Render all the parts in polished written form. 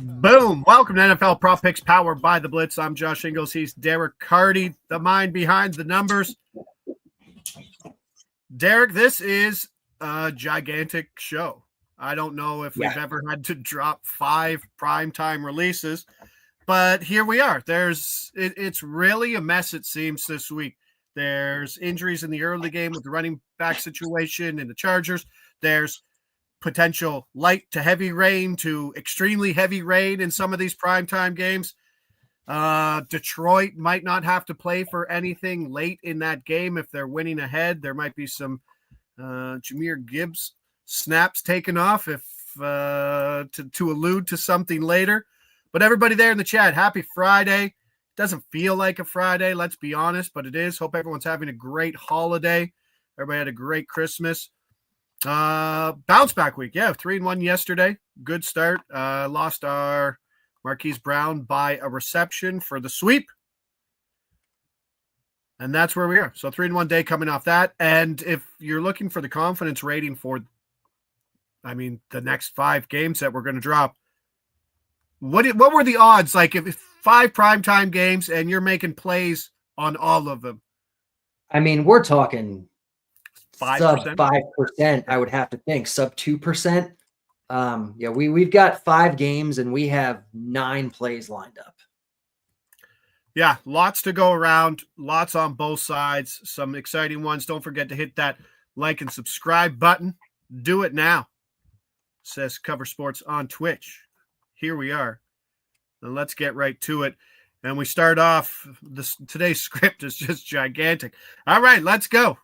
Boom. Welcome to NFL Prop Picks powered by the Blitz. I'm Josh Ingles. He's Derek Carty, the mind behind the numbers. Derek, this is a gigantic show. I don't know if we've ever had to drop 5 primetime releases, but here we are. It's really a mess, it seems, this week. There's injuries in the early game with the running back situation in the Chargers. There's potential light to heavy rain to extremely heavy rain in some of these primetime games. Detroit might not have to play for anything late in that game if they're winning ahead. There might be some Jahmyr Gibbs snaps taken off if to allude to something later. But everybody there in the chat, happy Friday. Doesn't feel like a Friday, let's be honest, but it is. Hope everyone's having a great holiday. Everybody had a great Christmas. Bounce back week. 3-1 yesterday. Good start. Lost our Marquise Brown by a reception for the sweep. And that's where we are. So 3-1 day coming off that. And if you're looking for the confidence rating for, the next 5 games that we're going to drop, what were the odds? Like if 5 primetime games and you're making plays on all of them? We're talking 5%? Sub 5%, I would have to think. Sub 2%. We've got 5 games and we have 9 plays lined up. Yeah, lots to go around. Lots on both sides. Some exciting ones. Don't forget to hit that like and subscribe button. Do it now. Says Cover Sports on Twitch. Here we are. And let's get right to it. And we start off, today's script is just gigantic. All right, let's go.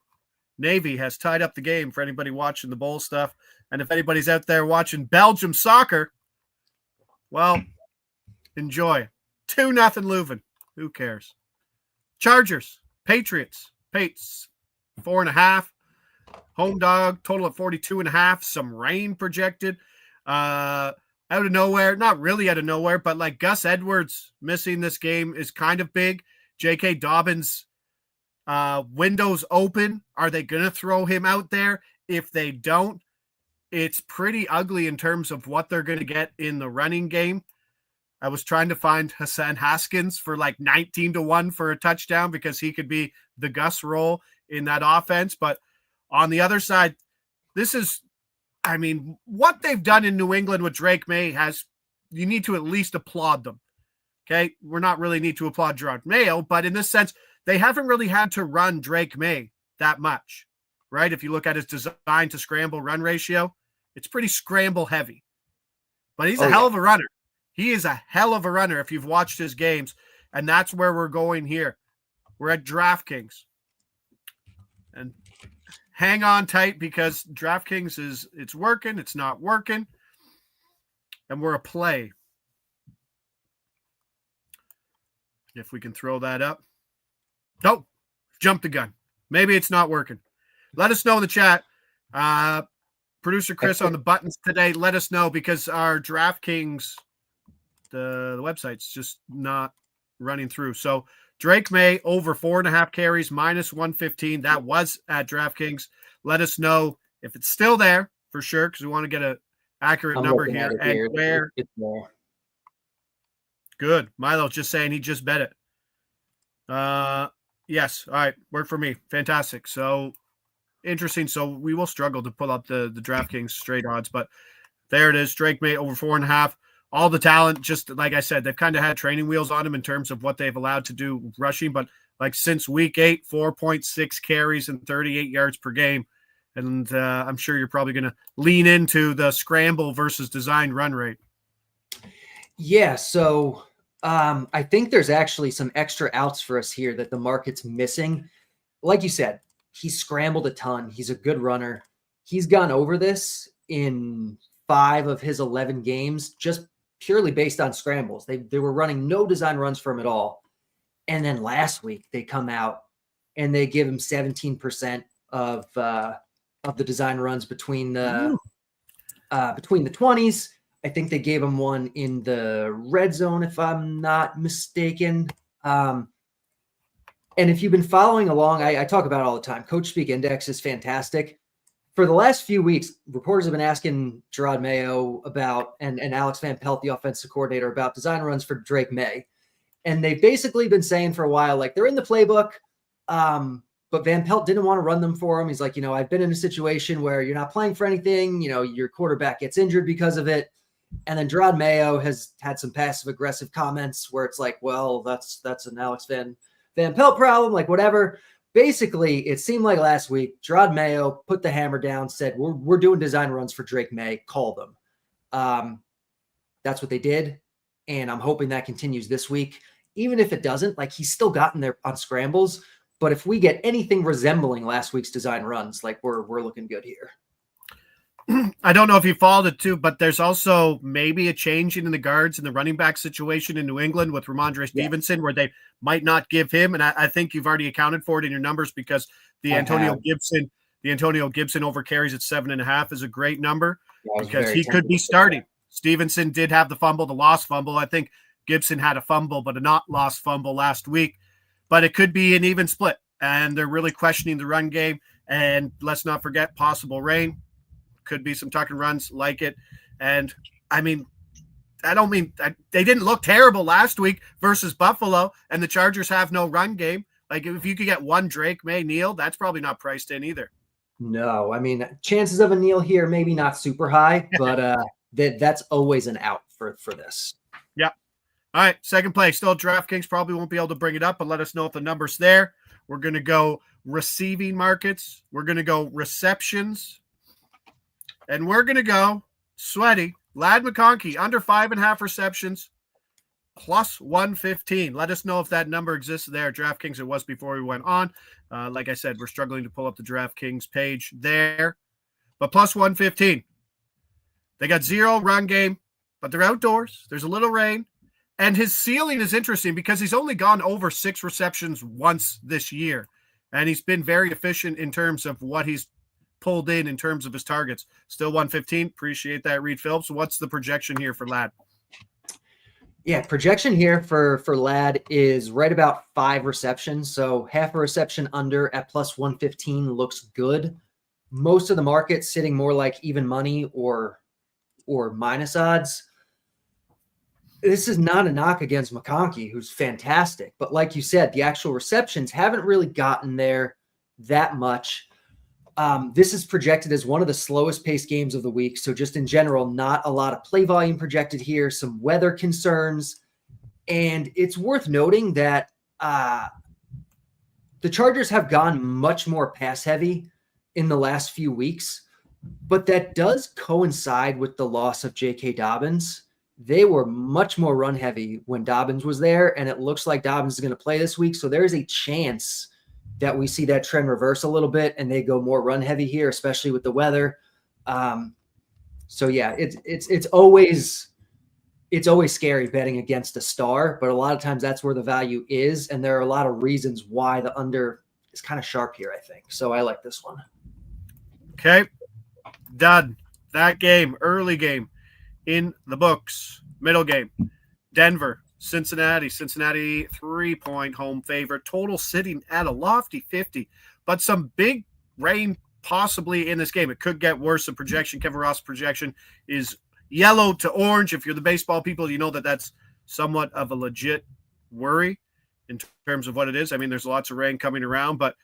Navy has tied up the game for anybody watching the bowl stuff. And if anybody's out there watching Belgium soccer, well, enjoy. 2-0 Leuven. Who cares? Chargers, Patriots, Pates, 4.5. Home dog, total of 42.5. Some rain projected. Out of nowhere, not really out of nowhere, but like Gus Edwards missing this game is kind of big. J.K. Dobbins, windows open. Are they going to throw him out there? If they don't, it's pretty ugly in terms of what they're going to get in the running game. I was trying to find Hassan Haskins for like 19-1 for a touchdown because he could be the Gus role in that offense. But on the other side, this is, what they've done in New England with Drake May you need to at least applaud them. Okay. We're not really need to applaud Gerard Mayo, but in this sense, they haven't really had to run Drake May that much, right? If you look at his design to scramble run ratio, it's pretty scramble heavy, but he's a hell of a runner. He is a hell of a runner if you've watched his games, and that's where we're going here. We're at DraftKings, and hang on tight because DraftKings it's working, it's not working, and we're a play. If we can throw that up. Nope, jump the gun. Maybe it's not working. Let us know in the chat. Producer Chris on the buttons today, let us know because our DraftKings, the website's just not running through. So Drake May over 4.5 carries, minus 115. That was at DraftKings. Let us know if it's still there for sure because we want to get an accurate number here. And where it's more. Good. Milo's just saying he just bet it. Yes. All right. Worked for me. Fantastic. So interesting. So we will struggle to pull up the DraftKings straight odds, but there it is. Drake May over 4.5. All the talent, just like I said, they've kind of had training wheels on him in terms of what they've allowed to do rushing, but like since week 8, 4.6 carries and 38 yards per game. And I'm sure you're probably going to lean into the scramble versus design run rate. Yeah. So I think there's actually some extra outs for us here that the market's missing. Like you said, he scrambled a ton. He's a good runner. He's gone over this in 5 of his 11 games, just purely based on scrambles. They were running no design runs for him at all. And then last week they come out and they give him 17% of the design runs between the 20s. I think they gave him one in the red zone, if I'm not mistaken. And if you've been following along, I talk about it all the time. Coach Speak Index is fantastic. for the last few weeks, reporters have been asking Gerard Mayo about, and Alex Van Pelt, the offensive coordinator, about design runs for Drake May. And they've basically been saying for a while, like, they're in the playbook, but Van Pelt didn't want to run them for him. He's like, I've been in a situation where you're not playing for anything. Your quarterback gets injured because of it. And then Gerard Mayo has had some passive-aggressive comments where it's like, well, that's an Alex Van Pelt problem, like whatever. Basically, it seemed like last week, Gerard Mayo put the hammer down, said, we're doing design runs for Drake May, call them. That's what they did, and I'm hoping that continues this week. Even if it doesn't, like, he's still gotten there on scrambles, but if we get anything resembling last week's design runs, like, we're looking good here. I don't know if you followed it too, but there's also maybe a change in the guards and the running back situation in New England with Ramondre Stevenson, where they might not give him. And I think you've already accounted for it in your numbers because the Antonio Gibson over carries at 7.5 is a great number because he could be starting. Stevenson did have the lost fumble. I think Gibson had a fumble, but a not lost fumble last week, but it could be an even split. And they're really questioning the run game. And let's not forget possible rain. Could be some tuck and runs like it. And I mean, they didn't look terrible last week versus Buffalo, and the Chargers have no run game. Like, if you could get one Drake May Neal, that's probably not priced in either. No, I mean, chances of a Neal here, maybe not super high, but that's always an out for this. Yeah. All right. Second play. Still DraftKings probably won't be able to bring it up, but let us know if the number's there. We're going to go receiving markets. We're going to go receptions. And we're going to go sweaty. Ladd McConkey, under 5.5 receptions, plus 115. Let us know if that number exists there. DraftKings, it was before we went on. Like I said, we're struggling to pull up the DraftKings page there. But plus 115. They got 0 run game, but they're outdoors. There's a little rain. And his ceiling is interesting because he's only gone over 6 receptions once this year. And he's been very efficient in terms of what he's pulled in terms of his targets. Still 115. Appreciate that, Reed Phillips. What's the projection here for Ladd? Yeah, projection here for Ladd is right about 5 receptions. So half a reception under at plus 115 looks good. Most of the market sitting more like even money or minus odds. This is not a knock against McConkey, who's fantastic. But like you said, the actual receptions haven't really gotten there that much. This is projected as one of the slowest paced games of the week. So just in general, not a lot of play volume projected here, some weather concerns. And it's worth noting that the Chargers have gone much more pass heavy in the last few weeks, but that does coincide with the loss of J.K. Dobbins. They were much more run heavy when Dobbins was there, and it looks like Dobbins is going to play this week. So there's a chance that we see that trend reverse a little bit and they go more run heavy here, especially with the weather. So yeah, it's always scary betting against a star, but a lot of times that's where the value is. And there are a lot of reasons why the under is kind of sharp here, I think. So I like this one. Okay. Done. That game, early game in the books, middle game, Denver, Cincinnati 3-point home favorite, total sitting at a lofty 50, but some big rain possibly in this game. It could get worse. The projection, Kevin Ross' projection is yellow to orange. If you're the baseball people, you know that that's somewhat of a legit worry in terms of what it is. I mean, there's lots of rain coming around, but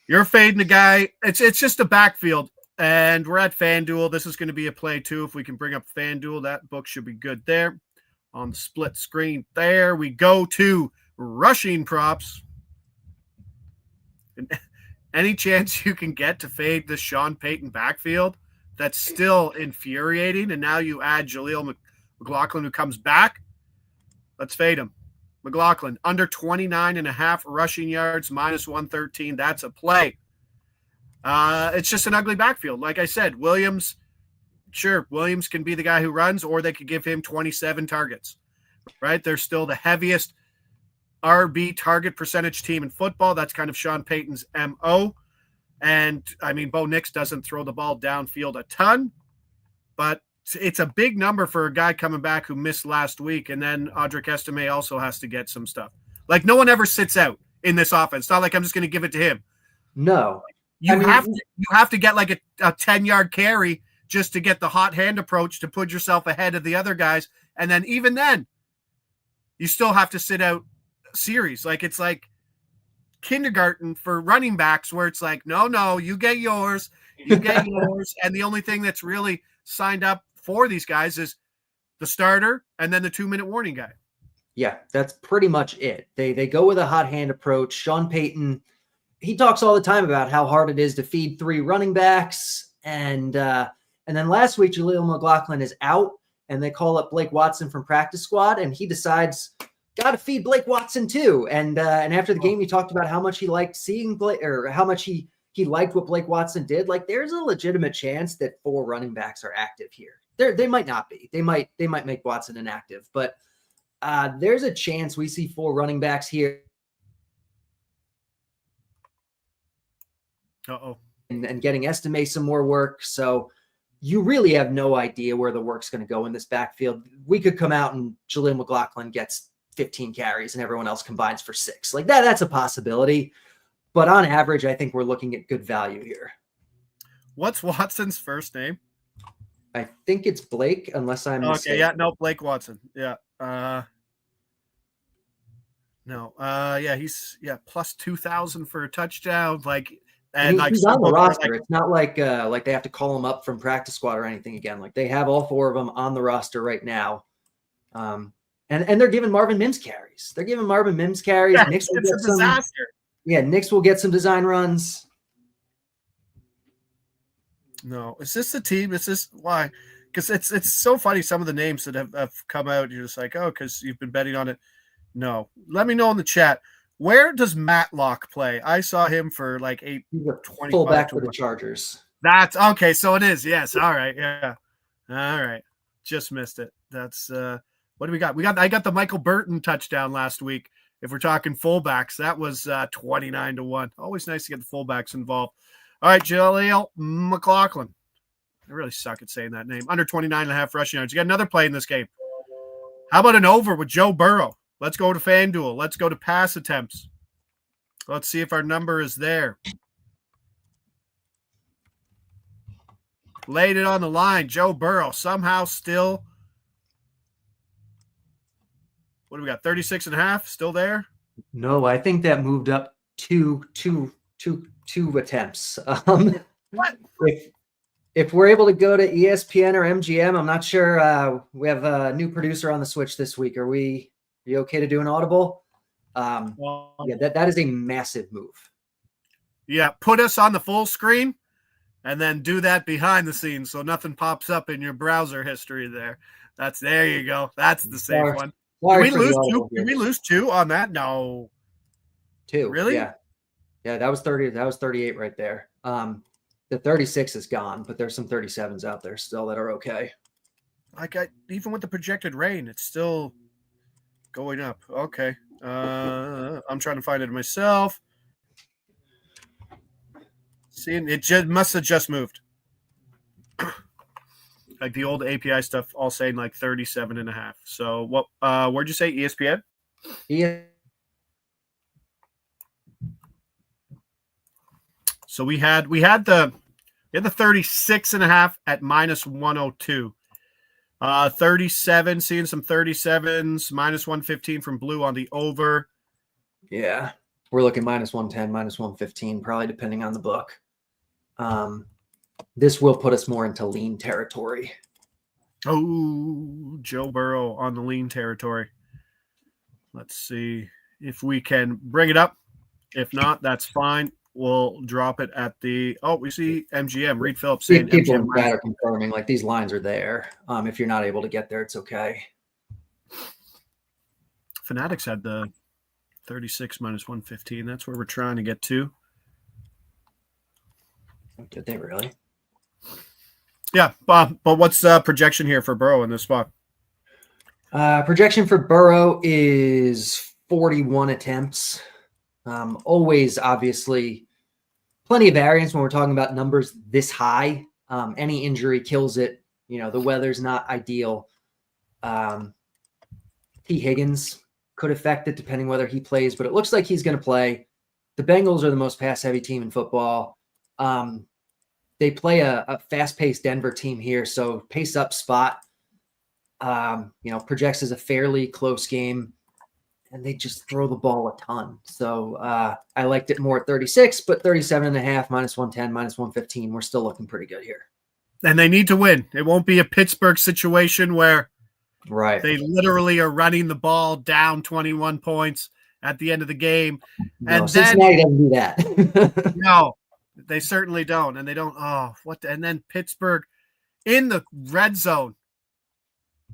you're fading the guy. It's just a backfield, and we're at FanDuel. This is going to be a play too. If we can bring up FanDuel, that book should be good there. On the split screen, there we go to rushing props. Any chance you can get to fade the Sean Payton backfield? That's still infuriating. And now you add Jaleel McLaughlin, who comes back. Let's fade him. McLaughlin, under 29.5 rushing yards, minus 113. That's a play. It's just an ugly backfield. Like I said, Williams can be the guy who runs, or they could give him 27 targets, right? They're still the heaviest RB target percentage team in football. That's kind of Sean Payton's MO. And, I mean, Bo Nix doesn't throw the ball downfield a ton, but it's a big number for a guy coming back who missed last week. And then Audric Estime also has to get some stuff. Like, no one ever sits out in this offense. It's not like I'm just going to give it to him. No. You have to get like a 10-yard carry just to get the hot hand approach to put yourself ahead of the other guys. And then even then, you still have to sit out series. Like it's like kindergarten for running backs where it's like, no, you get yours. And the only thing that's really signed up for these guys is the starter and then the 2-minute warning guy. Yeah, that's pretty much it. They go with a hot hand approach. Sean Payton, he talks all the time about how hard it is to feed 3 running backs. And then last week, Jaleel McLaughlin is out, and they call up Blake Watson from practice squad, and he decides, got to feed Blake Watson too. And after the game, he talked about how much he liked seeing Blake, or how much he liked what Blake Watson did. Like, there's a legitimate chance that 4 running backs are active here. They might not be. They might make Watson inactive, but there's a chance we see 4 running backs here. And getting Estime some more work. So you really have no idea where the work's going to go in this backfield. We could come out and Jaleel McLaughlin gets 15 carries and everyone else combines for 6. Like that's a possibility. But on average, I think we're looking at good value here. What's Watson's first name? I think it's Blake, unless I'm mistaken. Okay, yeah, no, Blake Watson. Yeah. He's plus 2,000 for a touchdown. And he's on the roster. It's not like they have to call him up from practice squad or anything again. Like they have all 4 of them on the roster right now. And they're giving Marvin Mims carries. Yeah, Knicks will get some disaster. Yeah, Knicks will get some design runs. No, is this the team? Is this why? Because it's so funny. Some of the names that have come out, you're just like, oh, because you've been betting on it. No, let me know in the chat. Where does Matlock play? I saw him for like 8.20. Fullback for the Chargers. That's okay. So it is. Yes. All right. Yeah. All right. Just missed it. That's what do we got? I got the Michael Burton touchdown last week. If we're talking fullbacks, that was 29-1. Always nice to get the fullbacks involved. All right, Jaleel McLaughlin. I really suck at saying that name. Under 29.5 rushing yards. You got another play in this game. How about an over with Joe Burrow? Let's go to FanDuel. Let's go to pass attempts. Let's see if our number is there. Laid it on the line. Joe Burrow somehow still. What do we got? 36.5 still there? No, I think that moved up two attempts. What? If we're able to go to ESPN or MGM, I'm not sure. We have a new producer on the switch this week. Are you okay to do an audible? That is a massive move. Yeah, put us on the full screen and then do that behind the scenes so nothing pops up in your browser history there. There you go. That's the safe one. Did we lose 2? Did we lose 2 on that? No. 2. Really? Yeah, that was 30. That was 38 right there. The 36 is gone, but there's some 37s out there still that are okay. Even with the projected rain, it's still going up. Okay. I'm trying to find it myself. Seeing it must have just moved. Like the old API stuff, all saying like 37.5. So what? Where'd you say ESPN? Yeah. So we had the 36.5 at minus 102. 37, seeing some 37s, minus 115 from Blue on the over. Yeah, we're looking minus 110, minus 115, probably depending on the book. This will put us more into lean territory. Oh, Joe Burrow on the lean territory. Let's see if we can bring it up. If not, that's fine. We'll drop it at the. Oh, we see MGM. Reed Phillips saying people in chat are confirming like these lines are there. If you're not able to get there, it's okay. Fanatics had the 36 minus 115. That's where we're trying to get to. Did they really? Yeah, but what's projection here for Burrow in this spot? Projection for Burrow is 41 attempts. Always, obviously, plenty of variance when we're talking about numbers this high. Any injury kills it. The weather's not ideal. T. Higgins could affect it depending whether he plays, but it looks like he's going to play. The Bengals are the most pass-heavy team in football. They play a fast-paced Denver team here, so pace up spot, projects as a fairly close game, and they just throw the ball a ton. So I liked it more at 36, but 37.5, -110, -115. We're still looking pretty good here. And they need to win. It won't be a Pittsburgh situation where they literally are running the ball down 21 points at the end of the game. No, and Cincinnati doesn't do that. No, they certainly don't. And they don't. And then Pittsburgh in the red zone.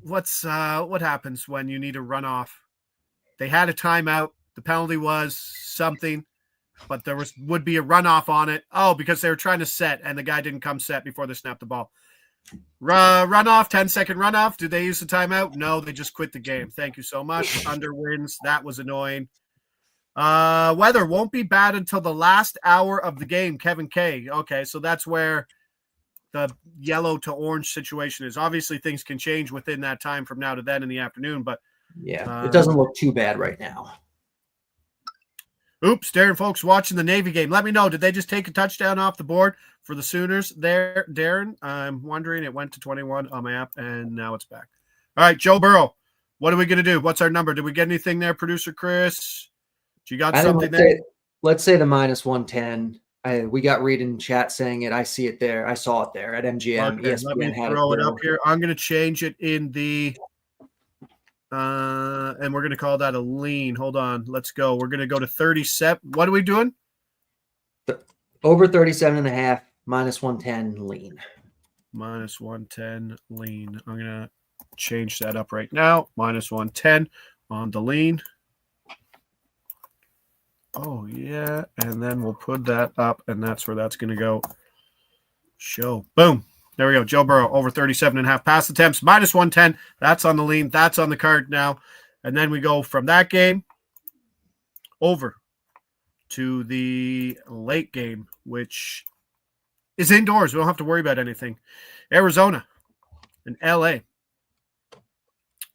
What happens when you need to run off? They had a timeout. The penalty was something, but there would be a runoff on it. Oh, because they were trying to set, and the guy didn't come set before they snapped the ball. Runoff, 10-second runoff. Did they use the timeout? No, they just quit the game. Thank you so much. Under wins. That was annoying. Weather won't be bad until the last hour of the game. Kevin K. Okay, so that's where the yellow to orange situation is. Obviously, things can change within that time from now to then in the afternoon, but yeah, it doesn't look too bad right now. Oops, Darren, folks watching the Navy game. Let me know. Did they just take a touchdown off the board for the Sooners there, Darren? I'm wondering. It went to 21 on my app, and now it's back. All right, Joe Burrow. What are we going to do? What's our number? Did we get anything there, Producer Chris? You got something there? Let's say the -110. We got Reed in chat saying it. I see it there. I saw it there at MGM. Okay, ESPN let me throw it up here. I'm going to change it in the and we're going to call that a lean. Hold on. Let's go. We're going to go to 37. What are we doing? Over 37.5, -110 lean. -110 lean. I'm going to change that up right now. -110 on the lean. Oh, yeah. And then we'll put that up, and that's where that's going to go. Show. Boom. There we go. Joe Burrow, over 37.5 pass attempts, -110. That's on the lean. That's on the card now. And then we go from that game over to the late game, which is indoors. We don't have to worry about anything. Arizona and LA.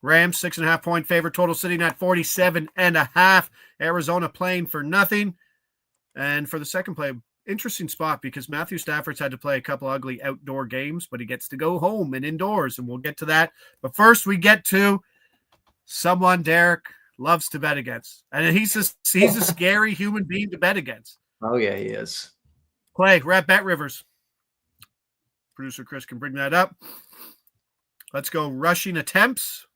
Rams, 6.5-point favorite, total sitting at 47.5. Arizona playing for nothing. And for the second play, interesting spot because Matthew Stafford's had to play a couple ugly outdoor games, but he gets to go home and indoors, and we'll get to that. But first, we get to someone Derek loves to bet against. And he's a scary human being to bet against. Oh, yeah, he is. Clay, we're at Bet Rivers. Producer Chris can bring that up. Let's go rushing attempts.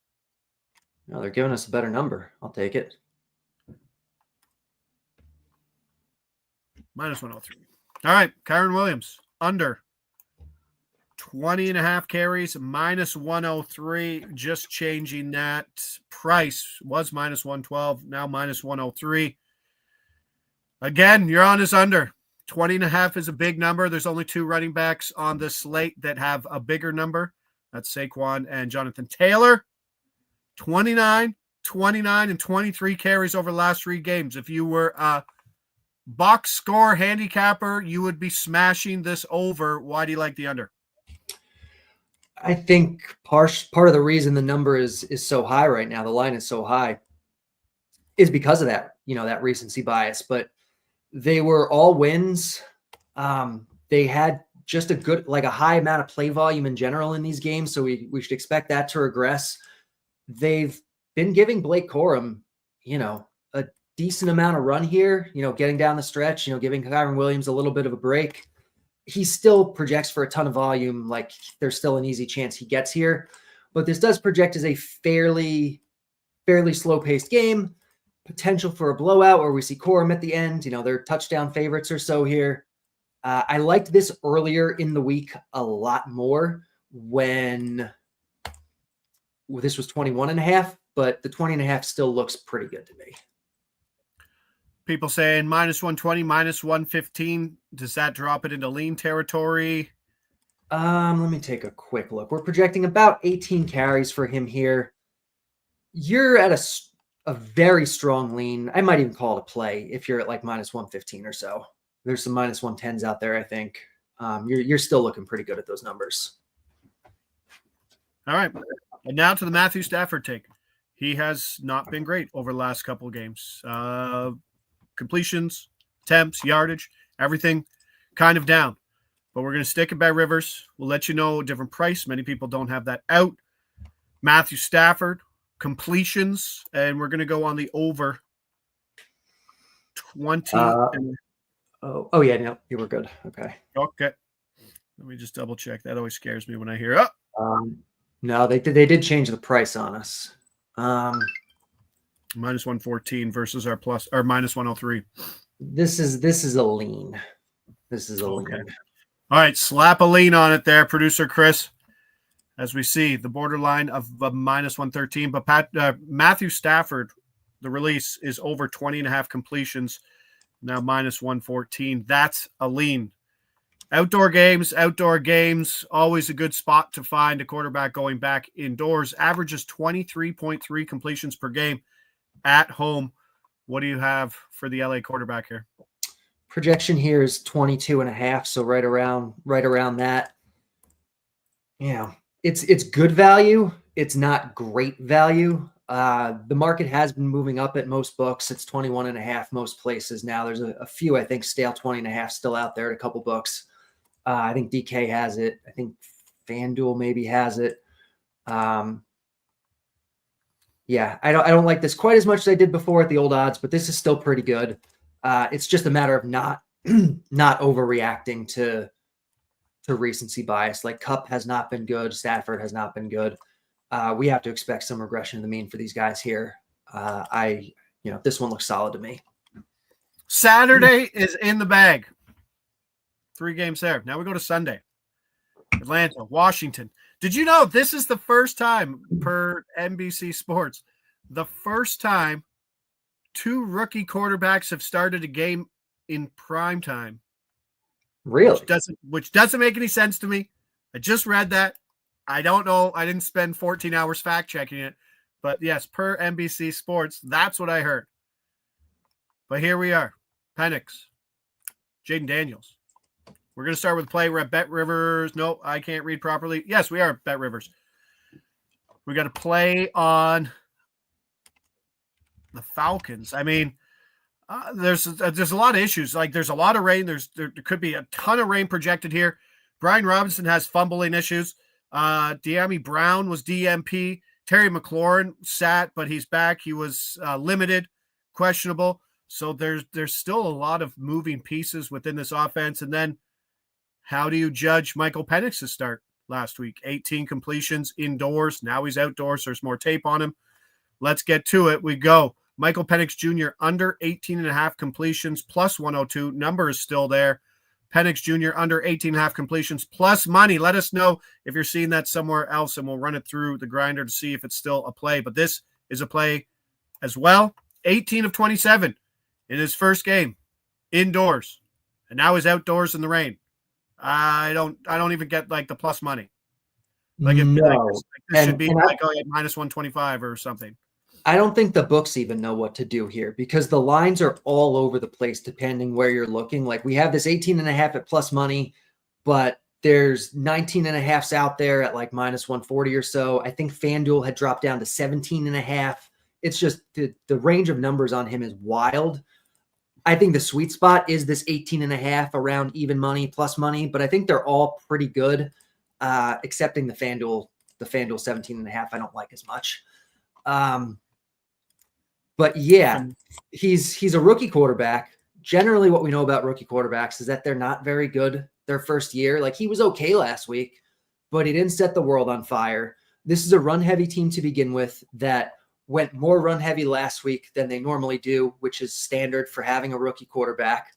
No, they're giving us a better number. I'll take it. -103. All right, Kyron Williams, under 20.5 carries, -103. Just changing that. Price was -112, now -103. Again, you're on his under. 20.5 is a big number. There's only two running backs on this slate that have a bigger number. That's Saquon and Jonathan Taylor. 29, 29, and 23 carries over the last three games. If you were a box score handicapper, you would be smashing this over. Why do you like the under? I think part of the reason the number is so high right now, the line is so high, is because of that, that recency bias. But they were all wins. They had just a high amount of play volume in general in these games, so we should expect that to regress. They've been giving Blake Corum, a decent amount of run here, getting down the stretch, giving Kyron Williams a little bit of a break. He still projects for a ton of volume. Like there's still an easy chance he gets here, but this does project as a fairly slow paced game, potential for a blowout where we see Corum at the end. They're touchdown favorites or so here. I liked this earlier in the week a lot more when this was 21.5, but the 20.5 still looks pretty good to me. People saying -120, -115. Does that drop it into lean territory? Let me take a quick look. We're projecting about 18 carries for him here. You're at a very strong lean. I might even call it a play if you're at like -115 or so. There's some -110s out there, I think. You're still looking pretty good at those numbers. All right. And now to the Matthew Stafford take. He has not been great over the last couple of games. Completions, attempts, yardage, everything kind of down. But we're going to stick at Bet Rivers. We'll let you know a different price. Many people don't have that out. Matthew Stafford, completions, and we're going to go on the over 20. Yeah, no, you were good. Okay. Okay. Let me just double check. That always scares me when I hear, no, they did change the price on us. Minus 114 versus our minus 103. This is a lean. This is a Okay. lean. All right, slap a lean on it there, producer Chris. As we see the borderline of minus 113, but Matthew Stafford, the release is over 20.5 completions, now minus 114. That's a lean. Outdoor games, always a good spot to find a quarterback going back indoors. Averages 23.3 completions per game at home. What do you have for the LA quarterback here? Projection here is 22.5, so right around that. Yeah, it's good value. It's not great value. The market has been moving up at most books. It's 21.5 most places now. There's a few, I think, stale 20.5 still out there at a couple books. I think DK has it. I think FanDuel maybe has it. Yeah, I don't like this quite as much as I did before at the old odds, but this is still pretty good. It's just a matter of not overreacting to recency bias. Like Kupp has not been good. Stafford has not been good. We have to expect some regression to the mean for these guys here. This one looks solid to me. Saturday is in the bag. 3 games there. Now we go to Sunday. Atlanta, Washington. Did you know this is the first time, per NBC Sports, the first time 2 rookie quarterbacks have started a game in prime time? Really? Which doesn't make any sense to me. I just read that. I don't know. I didn't spend 14 hours fact checking it. But yes, per NBC Sports, that's what I heard. But here we are. Penix, Jaden Daniels. We're going to start with play. We're at Bet Rivers. No, I can't read properly. Yes, we are at Bet Rivers. We got to play on the Falcons. I mean, there's a lot of issues. Like there's a lot of rain. There could be a ton of rain projected here. Brian Robinson has fumbling issues. De'Ami Brown was DMP. Terry McLaurin sat, but he's back. He was limited, questionable. So there's still a lot of moving pieces within this offense. And then how do you judge Michael Penix's start last week? 18 completions indoors. Now he's outdoors. There's more tape on him. Let's get to it. We go. Michael Penix Jr. under 18.5 completions plus 102. Number is still there. Penix Jr. under 18.5 completions plus money. Let us know if you're seeing that somewhere else, and we'll run it through the grinder to see if it's still a play. But this is a play as well. 18 of 27 in his first game indoors, and now he's outdoors in the rain. I don't even get like the plus money. Like this should be like minus 125 or something. I don't think the books even know what to do here because the lines are all over the place depending where you're looking. Like we have this 18.5 at plus money, but there's 19.5s out there at like minus 140 or so. I think FanDuel had dropped down to 17.5. It's just the range of numbers on him is wild. I think the sweet spot is this 18.5 around even money plus money, but I think they're all pretty good, excepting the FanDuel 17.5. I don't like as much. But yeah, he's a rookie quarterback. Generally, what we know about rookie quarterbacks is that they're not very good their first year. Like he was okay last week, but he didn't set the world on fire. This is a run-heavy team to begin with that went more run-heavy last week than they normally do, which is standard for having a rookie quarterback.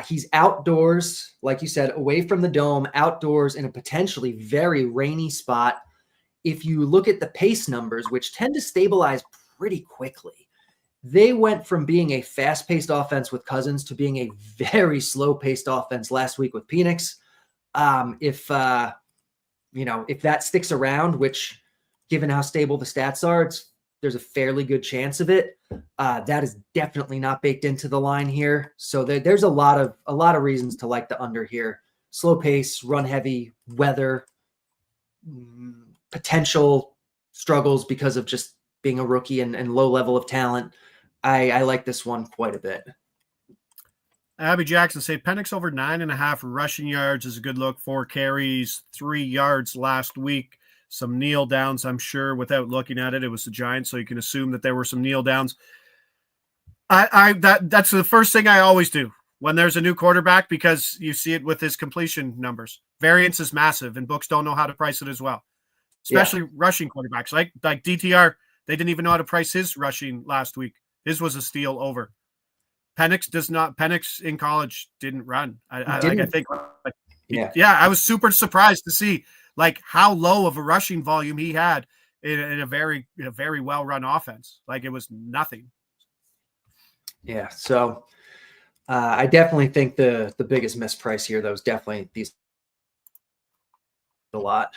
He's outdoors, like you said, away from the dome, outdoors in a potentially very rainy spot. If you look at the pace numbers, which tend to stabilize pretty quickly, they went from being a fast-paced offense with Cousins to being a very slow-paced offense last week with Penix. If that sticks around, which given how stable the stats are, there's a fairly good chance of it. That is definitely not baked into the line here. So there's a lot of reasons to like the under here. Slow pace, run heavy, weather, potential struggles because of just being a rookie and low level of talent. I like this one quite a bit. Abby Jackson say Penix over 9.5 rushing yards is a good look. 4 carries, 3 yards last week. Some kneel downs, I'm sure, without looking at it. It was the Giants, so you can assume that there were some kneel downs. That's the first thing I always do when there's a new quarterback, because you see it with his completion numbers. Variance is massive, and books don't know how to price it as well, especially rushing quarterbacks. Like DTR, they didn't even know how to price his rushing last week. His was a steal over. Penix in college didn't run. I was super surprised to see like how low of a rushing volume he had in a very well run offense. Like it was nothing. Yeah, so I definitely think the biggest misprice here, though, is definitely these a lot.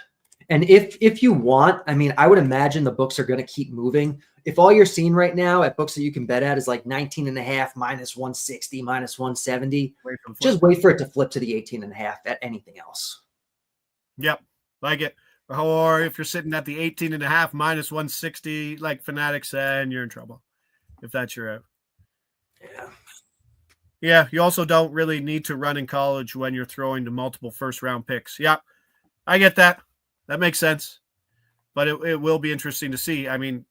And if you want, I mean, I would imagine the books are going to keep moving. If all you're seeing right now at books that you can bet at is like 19.5, minus 160, minus 170, just wait for it to flip to the 18.5 at anything else. Yep, like it. Or if you're sitting at the 18.5 minus 160, like Fanatics, and you're in trouble if that's your out. Yeah, you also don't really need to run in college when you're throwing to multiple first-round picks. Yeah, I get that. That makes sense. But it will be interesting to see. I mean,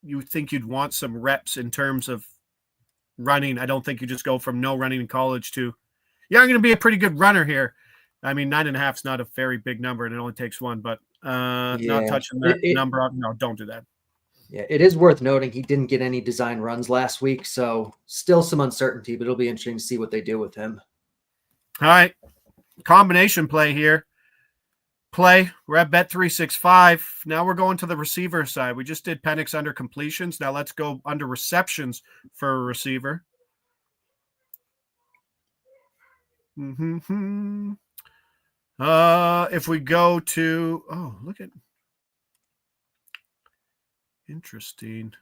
you think you'd want some reps in terms of running. I don't think you just go from no running in college to, yeah, I'm going to be a pretty good runner here. I mean, 9.5 is not a very big number, and it only takes one. But not touching that number. No, don't do that. Yeah, it is worth noting he didn't get any design runs last week, so still some uncertainty, but it'll be interesting to see what they do with him. All right. Combination play here. We're at Bet365. Now we're going to the receiver side. We just did Penix under completions. Now let's go under receptions for a receiver. If we go to, look at, interesting.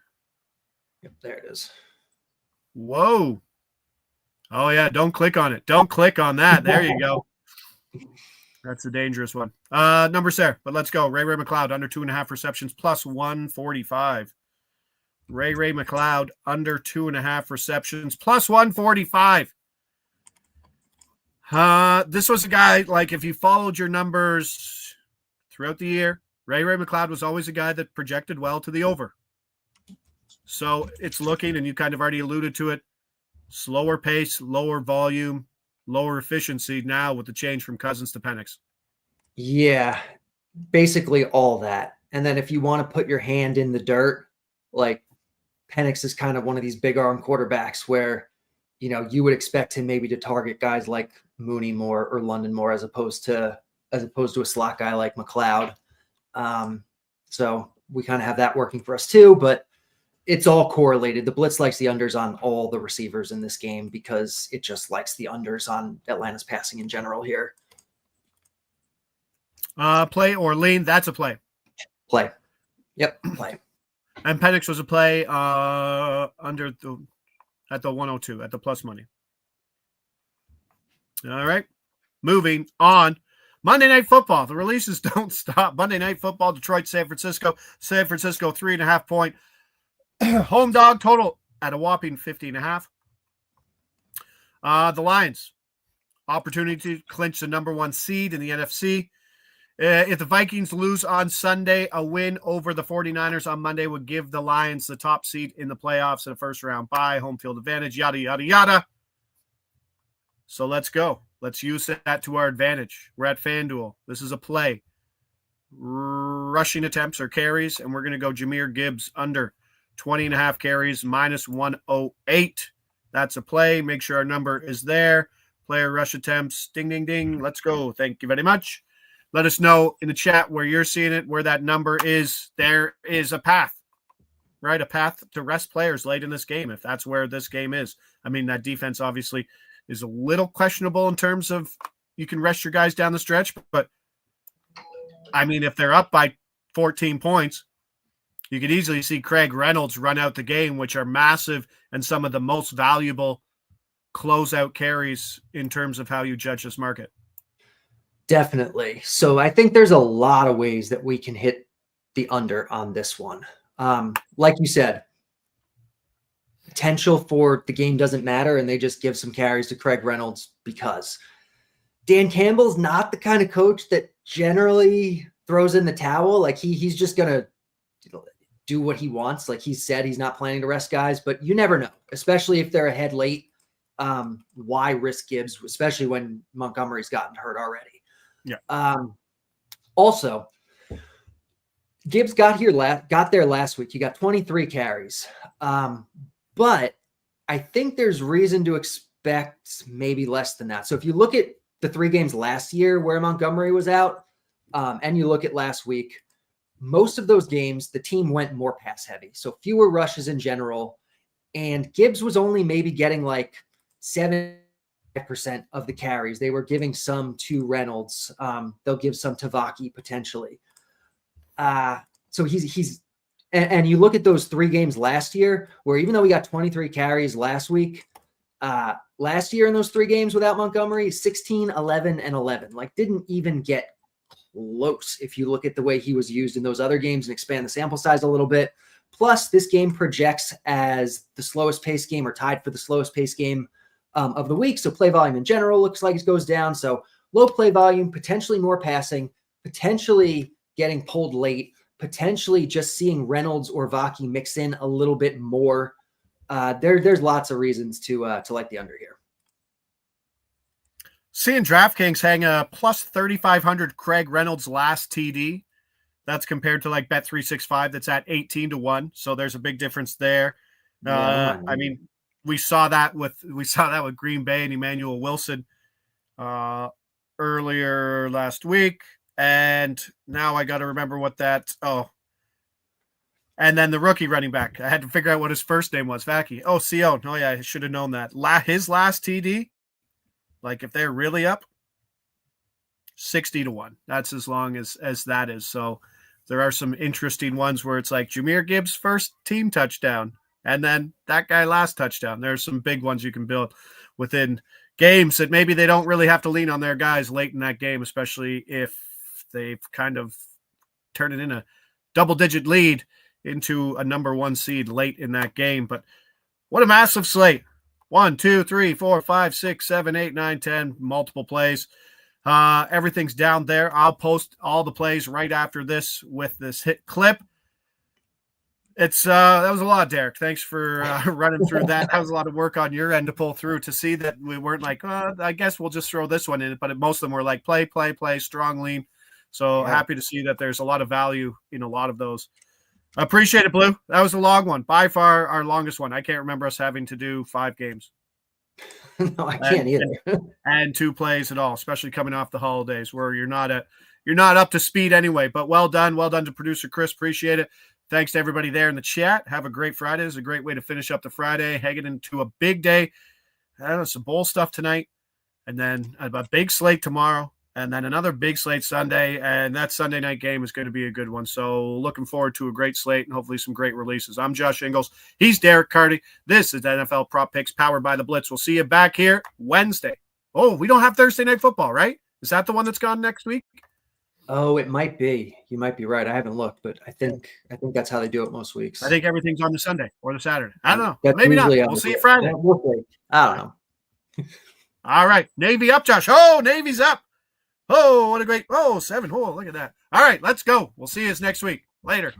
Yep, there it is. Whoa. Oh, yeah, don't click on it. Don't click on that. There you go. That's a dangerous one. Numbers there, but let's go. Ray McLeod, under 2.5 receptions, plus 145. Ray McLeod, under 2.5 receptions, plus 145. This was a guy, like, if you followed your numbers throughout the year, Ray McLeod was always a guy that projected well to the over. So it's looking, and you kind of already alluded to it, slower pace, lower volume, lower efficiency now with the change from Cousins to Penix. Yeah, basically all that. And then if you want to put your hand in the dirt, like Penix is kind of one of these big arm quarterbacks where, you know, you would expect him maybe to target guys like Mooney more or London more as opposed to a slot guy like McLeod. So we kind of have that working for us too, but it's all correlated. The Blitz likes the unders on all the receivers in this game because it just likes the unders on Atlanta's passing in general here. Play or lean, that's a play. Play. Yep, play. And Penix was a play at the 102, at the plus money. All right. Moving on. Monday Night Football. The releases don't stop. Monday Night Football, Detroit, San Francisco. San Francisco, 3.5 point home dog total at a whopping 50.5. The Lions, opportunity to clinch the number 1 seed in the NFC. If the Vikings lose on Sunday, a win over the 49ers on Monday would give the Lions the top seed in the playoffs and a first-round bye, home field advantage, yada, yada, yada. So let's go. Let's use that to our advantage. We're at FanDuel. This is a play. Rushing attempts or carries, and we're going to go Jahmyr Gibbs under 20.5 carries, minus 108. That's a play. Make sure our number is there. Player rush attempts. Ding, ding, ding. Let's go. Thank you very much. Let us know in the chat where you're seeing it, where that number is. There is a path, right? A path to rest players late in this game, if that's where this game is. I mean, that defense obviously is a little questionable in terms of you can rest your guys down the stretch, but I mean, if they're up by 14 points, you could easily see Craig Reynolds run out the game, which are massive and some of the most valuable closeout carries in terms of how you judge this market. Definitely. So I think there's a lot of ways that we can hit the under on this one. Like you said, potential for the game doesn't matter, and they just give some carries to Craig Reynolds because Dan Campbell's not the kind of coach that generally throws in the towel. Like he's just gonna do what he wants. Like he said, he's not planning to rest guys, but you never know, especially if they're ahead late. Why risk Gibbs, especially when Montgomery's gotten hurt already? Yeah. Also, Gibbs got there last week. He got 23 carries. But I think there's reason to expect maybe less than that. So if you look at the 3 games last year where Montgomery was out, and you look at last week, most of those games, the team went more pass heavy. So fewer rushes in general. And Gibbs was only maybe getting like 7% of the carries. They were giving some to Reynolds. They'll give some to Vaki potentially. So he's and you look at those 3 games last year where even though we got 23 carries last week, last year in those 3 games without Montgomery, 16, 11, and 11, like didn't even get close if you look at the way he was used in those other games and expand the sample size a little bit. Plus, this game projects as the slowest pace game or tied for the slowest pace game of the week. So play volume in general looks like it goes down. So low play volume, potentially more passing, potentially getting pulled late, potentially just seeing Reynolds or Vaki mix in a little bit more. There's lots of reasons to like the under here. Seeing DraftKings hang a plus 3,500 Craig Reynolds last TD. That's compared to like Bet365 that's at 18-1. So there's a big difference there. I mean, we saw that with Green Bay and Emmanuel Wilson earlier last week. And now I got to remember what that. Oh, and then the rookie running back. I had to figure out what his first name was. Vaki. Oh, Co. Oh, yeah, I should have known that. His last TD, like if they're really up, 60-1. That's as long as that is. So there are some interesting ones where it's like Jahmyr Gibbs' first team touchdown, and then that guy last touchdown. There's some big ones you can build within games that maybe they don't really have to lean on their guys late in that game, especially if they've kind of turned it in a double-digit lead into a number 1 seed late in that game. But what a massive slate. 1, 2, 3, 4, 5, 6, 7, 8, 9, 10, multiple plays. Everything's down there. I'll post all the plays right after this with this hit clip. It's that was a lot, Derek. Thanks for running through that. That was a lot of work on your end to pull through to see that we weren't like, I guess we'll just throw this one in. But most of them were like play, strong lean. So happy to see that there's a lot of value in a lot of those. Appreciate it, Blue. That was a long one. By far our longest one. I can't remember us having to do 5 games. No, I can't either. and 2 plays at all, especially coming off the holidays where you're not up to speed anyway. But well done to producer Chris. Appreciate it. Thanks to everybody there in the chat. Have a great Friday. It's a great way to finish up the Friday, heading into a big day. I don't know, some bowl stuff tonight, and then a big slate tomorrow, and then another big slate Sunday, and that Sunday night game is going to be a good one. So looking forward to a great slate and hopefully some great releases. I'm Josh Ingles. He's Derek Carty. This is NFL Prop Picks powered by the Blitz. We'll see you back here Wednesday. Oh, we don't have Thursday Night Football, right? Is that the one that's gone next week? Oh, it might be. You might be right. I haven't looked, but I think that's how they do it most weeks. I think everything's on the Sunday or the Saturday. I don't know. That's Maybe not. usually We'll see you Friday. I don't know. All right. Navy up, Josh. Oh, Navy's up. Oh, what a great. Oh, 7. Oh, look at that. All right, let's go. We'll see you next week. Later.